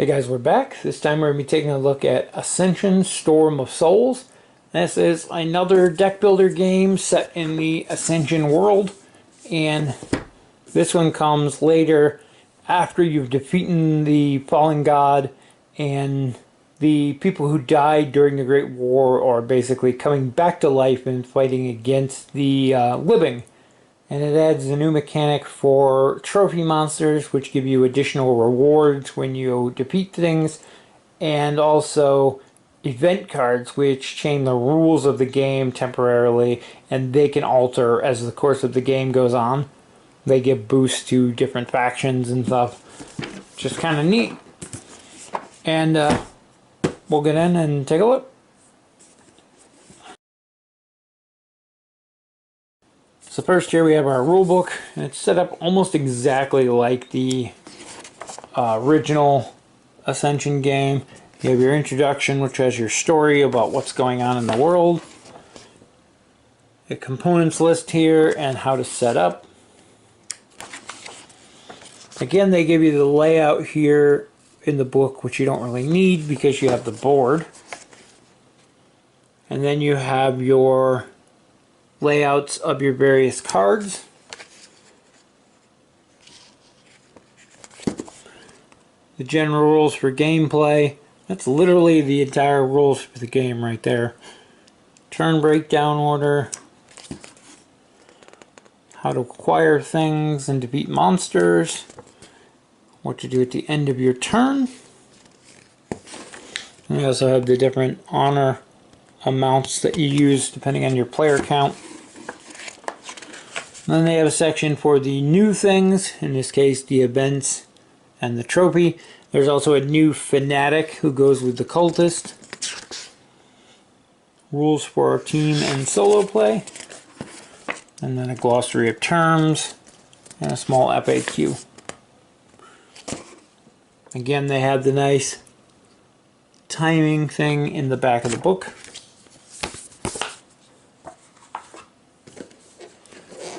Hey guys, we're back. This time we're going to be taking a look at Ascension Storm of Souls. This is another deck builder game set in the Ascension world, and this one comes later after you've defeated the fallen god and the people who died during the Great War are basically coming back to life and fighting against the living. And it adds a new mechanic for trophy monsters, which give you additional rewards when you defeat things, and also event cards, which change the rules of the game temporarily, and they can alter as the course of the game goes on. They give boosts to different factions and stuff. Just kind of neat. And we'll get in and take a look. So first here we have our rulebook, and it's set up almost exactly like the original Ascension game. You have your introduction, which has your story about what's going on in the world. A components list here and how to set up. Again, they give you the layout here in the book, which you don't really need because you have the board. And then you have your layouts of your various cards. The general rules for gameplay. That's literally the entire rules for the game right there. Turn breakdown order. How to acquire things and defeat monsters. What to do at the end of your turn. And we also have the different honor amounts that you use depending on your player count. And then they have a section for the new things, in this case the events and the trophy. There's also a new fanatic who goes with the cultist. Rules for our team and solo play. And then a glossary of terms and a small FAQ. Again, they have the nice timing thing in the back of the book.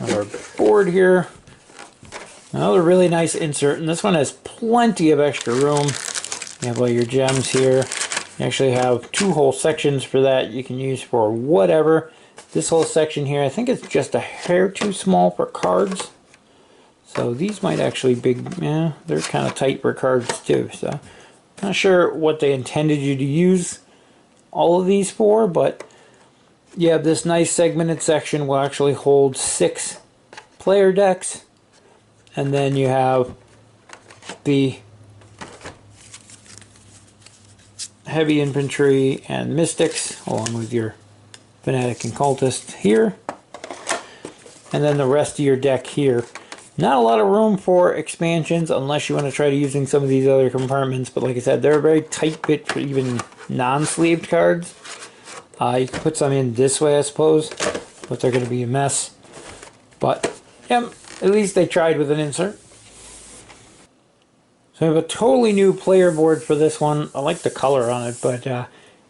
Our board here. Another really nice insert, and this one has plenty of extra room. You have all your gems here. You actually have two whole sections for that you can use for whatever. This whole section here, I think it's just a hair too small for cards. So these might actually they're kind of tight for cards too. So not sure what they intended you to use all of these for, but you have this nice segmented section will actually hold 6 player decks, and then you have the heavy infantry and mystics along with your fanatic and cultist here, and then the rest of your deck here. Not a lot of room for expansions unless you want to try to using some of these other compartments, but like I said, they're a very tight fit for even non-sleeved cards. You can put some in this way, I suppose, but they're going to be a mess. But, yeah, at least they tried with an insert. So we have a totally new player board for this one. I like the color on it, but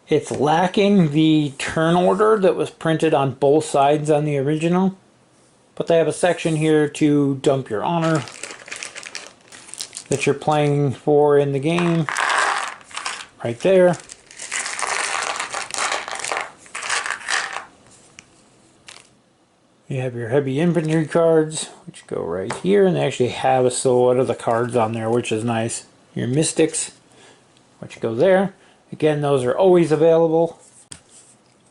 it's lacking the turn order that was printed on both sides on the original. But they have a section here to dump your honor that you're playing for in the game. Right there. You have your heavy infantry cards, which go right here, and they actually have a silhouette of the cards on there, which is nice. Your mystics, which go there. Again, those are always available.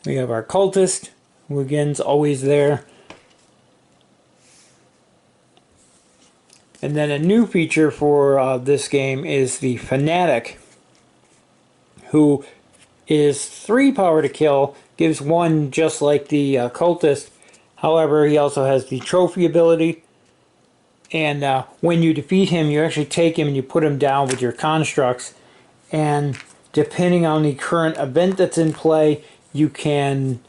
We have our cultist, who again is always there. And then a new feature for this game is the fanatic, who is 3 power to kill, gives 1 just like the cultist. However, he also has the trophy ability, and when you defeat him, you actually take him and you put him down with your constructs, and depending on the current event that's in play, you can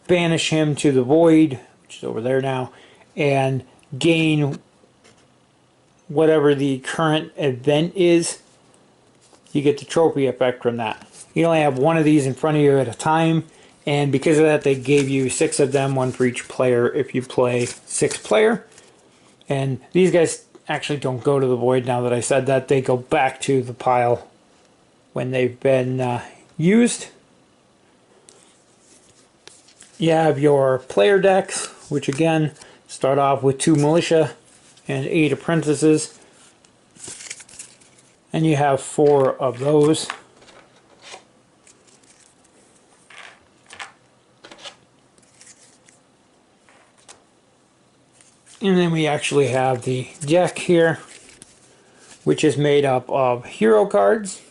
banish him to the void, which is over there now, and gain whatever the current event is. You get the trophy effect from that. You only have 1 of these in front of you at a time, and because of that, they gave you 6 of them, 1 for each player if you play 6 player. And these guys actually don't go to the void now that I said that. They go back to the pile when they've been used. You have your player decks, which again start off with 2 militia and 8 apprentices. And you have 4 of those. And then we actually have the deck here, which is made up of hero cards,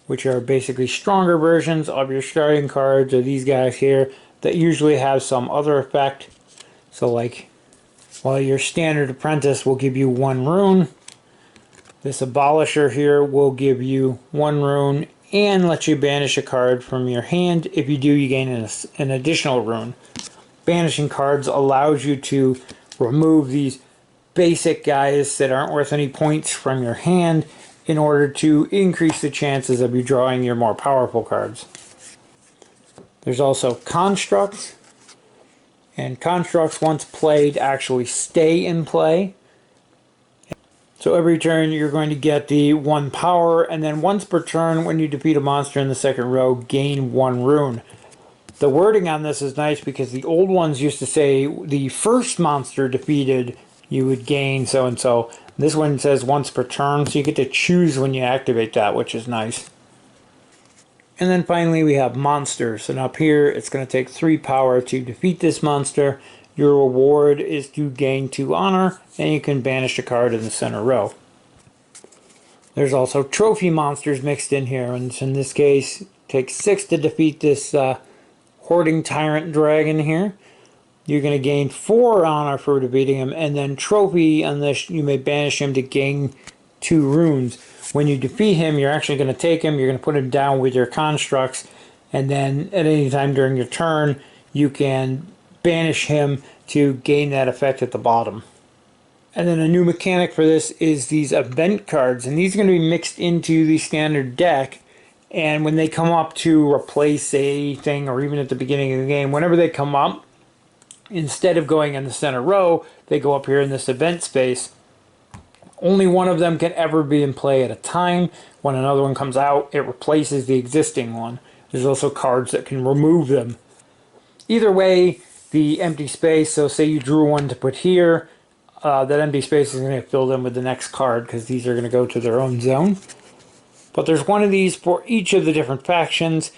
which are basically stronger versions of your starting cards, or these guys here that usually have some other effect. So like, while your standard apprentice will give you 1 rune, this abolisher here will give you 1 rune and let you banish a card from your hand. If you do, you gain an additional rune. Banishing cards allows you to remove these basic guys that aren't worth any points from your hand in order to increase the chances of you drawing your more powerful cards. There's also constructs, and constructs once played actually stay in play. So every turn you're going to get the 1 power, and then once per turn when you defeat a monster in the second row, gain 1 rune. The wording on this is nice because the old ones used to say the first monster defeated you would gain so and so. This one says once per turn, so you get to choose when you activate that, which is nice. And then finally we have monsters, and up here it's going to take 3 power to defeat this monster. Your reward is to gain 2 honor, and you can banish a card in the center row. There's also trophy monsters mixed in here, and in this case it takes 6 to defeat this Hoarding Tyrant Dragon here. You're going to gain 4 honor for defeating him, and then trophy on this, you may banish him to gain 2 runes. When you defeat him, you're actually going to take him, you're going to put him down with your constructs, and then at any time during your turn, you can banish him to gain that effect at the bottom. And then a new mechanic for this is these event cards, and these are going to be mixed into the standard deck. And when they come up to replace a thing, or even at the beginning of the game, whenever they come up, instead of going in the center row, they go up here in this event space. Only one of them can ever be in play at a time. When another one comes out, it replaces the existing one. There's also cards that can remove them. Either way, the empty space, so say you drew one to put here, that empty space is going to get filled in with the next card because these are going to go to their own zone. But there's one of these for each of the different factions.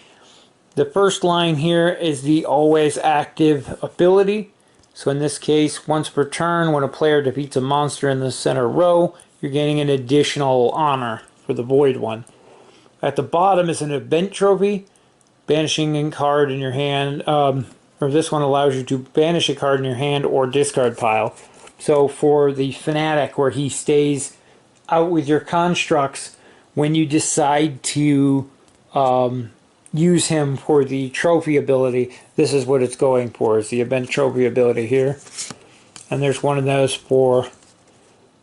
The first line here is the always active ability. So in this case, once per turn, when a player defeats a monster in the center row, you're gaining an additional honor for the void one. At the bottom is an event trophy. Banishing a card in your hand, or this one allows you to banish a card in your hand or discard pile. So for the fanatic, where he stays out with your constructs, when you decide to use him for the trophy ability, this is what it's going for, is the event trophy ability here. And there's one of those for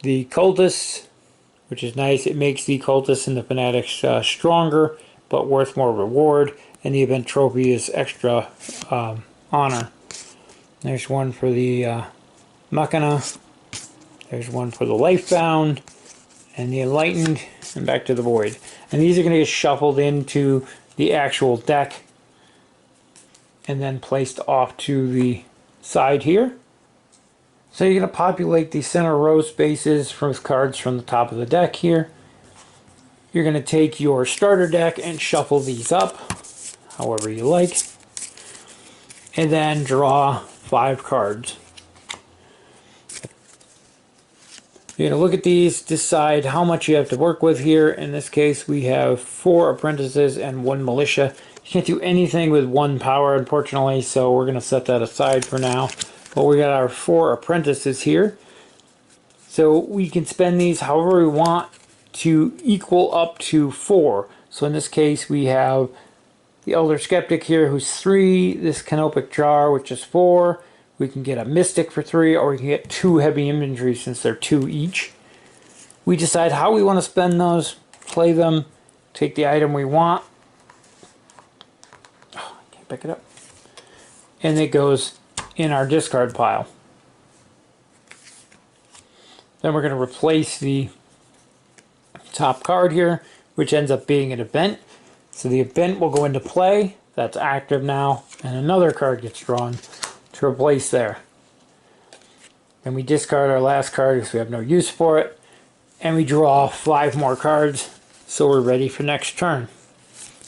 the cultists, which is nice. It makes the cultists and the fanatics stronger, but worth more reward. And the event trophy is extra honor. There's one for the Machina. There's one for the Lifebound and the Enlightened, and back to the Void. And these are going to get shuffled into the actual deck and then placed off to the side here. So you're going to populate the center row spaces from cards from the top of the deck here. You're going to take your starter deck and shuffle these up however you like, and then draw 5 cards. You're going to look at these, decide how much you have to work with here. In this case, we have 4 apprentices and 1 militia. You can't do anything with 1 power, unfortunately, so we're going to set that aside for now. But we got our 4 apprentices here. So we can spend these however we want to equal up to 4. So in this case, we have the Elder Skeptic here, who's 3. This Canopic Jar, which is 4. We can get a Mystic for 3, or we can get 2 Heavy Infantry since they're 2 each. We decide how we want to spend those, play them, take the item we want. Oh, I can't pick it up. And it goes in our discard pile. Then we're going to replace the top card here which ends up being an event. So the event will go into play. That's active now, and another card gets drawn to replace there. Then we discard our last card because we have no use for it, and we draw 5 more cards, so we're ready for next turn.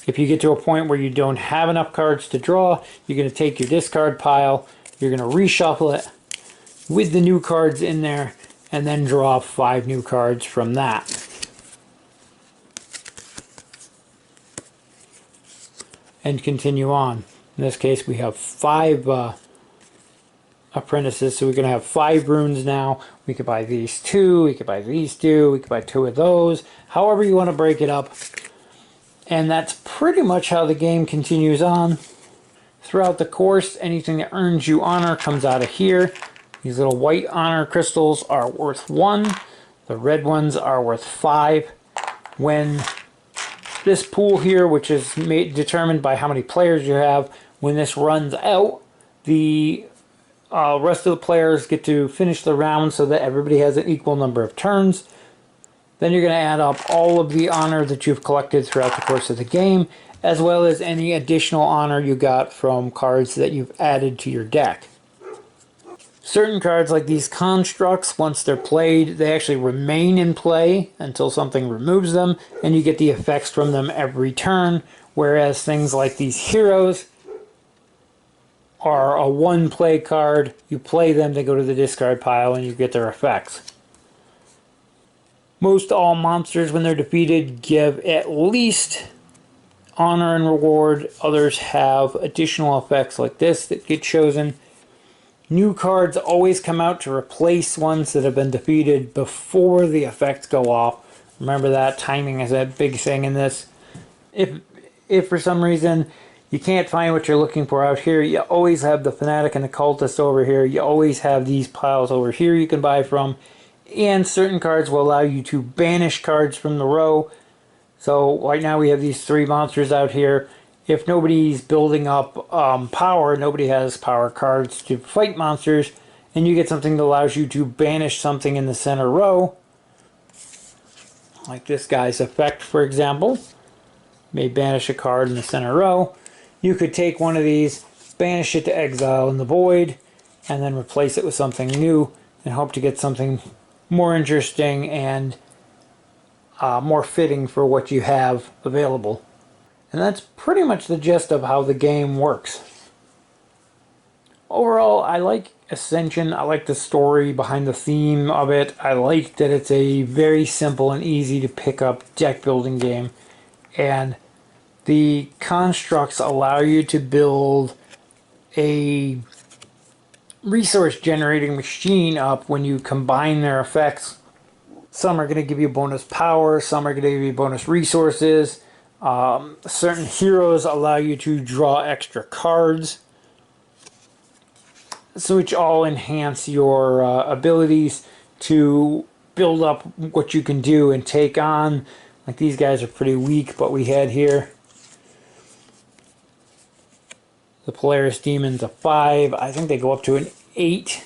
If you get to a point where you don't have enough cards to draw, you're going to take your discard pile, you're going to reshuffle it with the new cards in there, and then draw 5 new cards from that. And continue on. In this case, we have 5 apprentices, so we're going to have 5 runes now. We could buy these 2, we could buy these 2, we could buy 2 of those, however you want to break it up. And that's pretty much how the game continues on. Throughout the course, anything that earns you honor comes out of here. These little white honor crystals are worth 1. The red ones are worth 5. When this pool here, which is determined by how many players you have, when this runs out, the rest of the players get to finish the round so that everybody has an equal number of turns. Then you're going to add up all of the honor that you've collected throughout the course of the game, as well as any additional honor you got from cards that you've added to your deck. Certain cards like these constructs, once they're played, they actually remain in play until something removes them, and you get the effects from them every turn, whereas things like these heroes are a 1 play card. You play them, they go to the discard pile, and you get their effects. Most all monsters, when they're defeated, give at least honor and reward. Others have additional effects like this that get chosen. New cards always come out to replace ones that have been defeated before the effects go off. Remember that, timing is a big thing in this. If for some reason you can't find what you're looking for out here, you always have the Fanatic and the Cultist over here. You always have these piles over here you can buy from. And certain cards will allow you to banish cards from the row. So right now we have these 3 monsters out here. If nobody's building up power, nobody has power cards to fight monsters, and you get something that allows you to banish something in the center row, like this guy's effect, for example. May banish a card in the center row. You could take one of these, banish it to exile in the void, and then replace it with something new, and hope to get something more interesting and more fitting for what you have available. And that's pretty much the gist of how the game works. Overall, I like Ascension. I like the story behind the theme of it. I like that it's a very simple and easy to pick up deck building game. And the constructs allow you to build a resource generating machine up when you combine their effects. Some are going to give you bonus power, some are going to give you bonus resources. Certain heroes allow you to draw extra cards, so which all enhance your abilities to build up what you can do and take on. Like these guys are pretty weak, but we had here the Polaris Demon's a 5. I think they go up to an 8.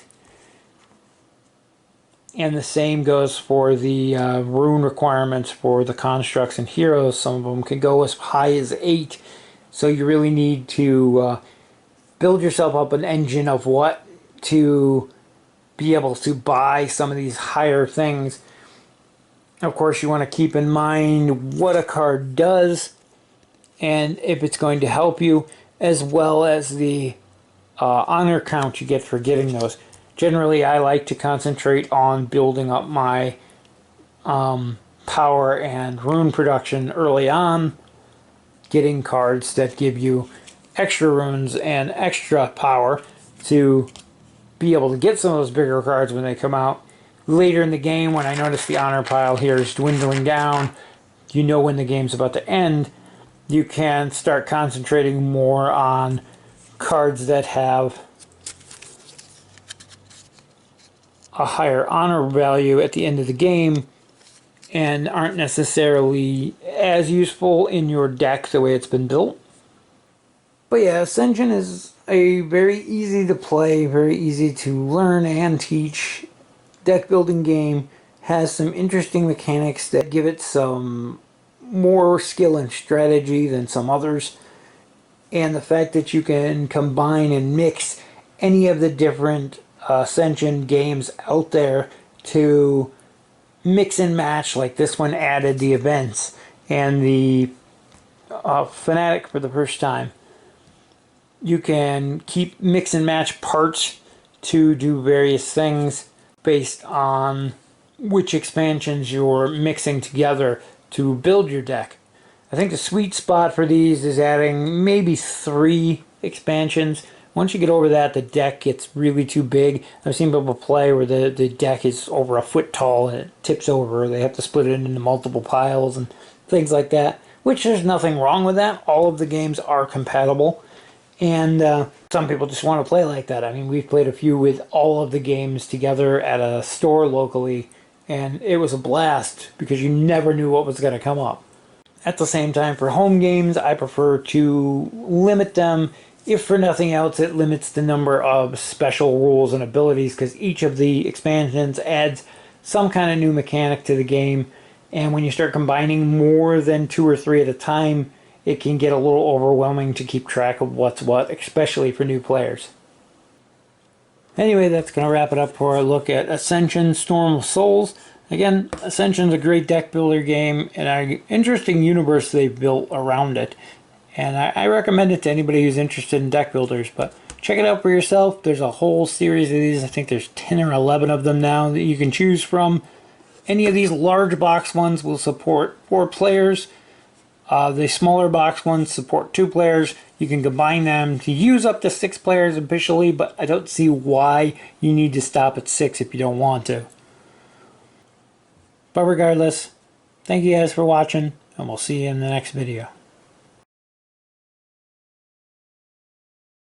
And the same goes for the rune requirements for the constructs and heroes. Some of them can go as high as 8. So you really need to build yourself up an engine of what to be able to buy some of these higher things. Of course, you want to keep in mind what a card does and if it's going to help you, as well as the honor count you get for getting those. Generally, I like to concentrate on building up my power and rune production early on, getting cards that give you extra runes and extra power to be able to get some of those bigger cards when they come out. Later in the game, when I notice the honor pile here is dwindling down, you know when the game's about to end, you can start concentrating more on cards that have a higher honor value at the end of the game and aren't necessarily as useful in your deck the way it's been built. But yeah, Ascension is a very easy to play, very easy to learn and teach deck building game. Has some interesting mechanics that give it some more skill and strategy than some others. And the fact that you can combine and mix any of the different Ascension games out there to mix and match, like this one added the events and the Fanatic for the first time. You can keep mix and match parts to do various things based on which expansions you're mixing together to build your deck. I think the sweet spot for these is adding maybe 3 expansions. Once you get over that, the deck gets really too big. I've seen people play where the deck is over a foot tall and it tips over. They have to split it into multiple piles and things like that, which there's nothing wrong with that. All of the games are compatible. And some people just want to play like that. I mean, we've played a few with all of the games together at a store locally, and it was a blast because you never knew what was going to come up. At the same time, for home games, I prefer to limit them. If for nothing else, it limits the number of special rules and abilities because each of the expansions adds some kind of new mechanic to the game. And when you start combining more than 2 or 3 at a time, it can get a little overwhelming to keep track of what's what, especially for new players. Anyway, that's going to wrap it up for a look at Ascension Storm of Souls. Again, Ascension's a great deck builder game and an interesting universe they've built around it. And I recommend it to anybody who's interested in deck builders, but check it out for yourself. There's a whole series of these. I think there's 10 or 11 of them now that you can choose from. Any of these large box ones will support 4 players. The smaller box ones support 2 players. You can combine them to use up to 6 players officially, but I don't see why you need to stop at 6 if you don't want to. But regardless, thank you guys for watching, and we'll see you in the next video.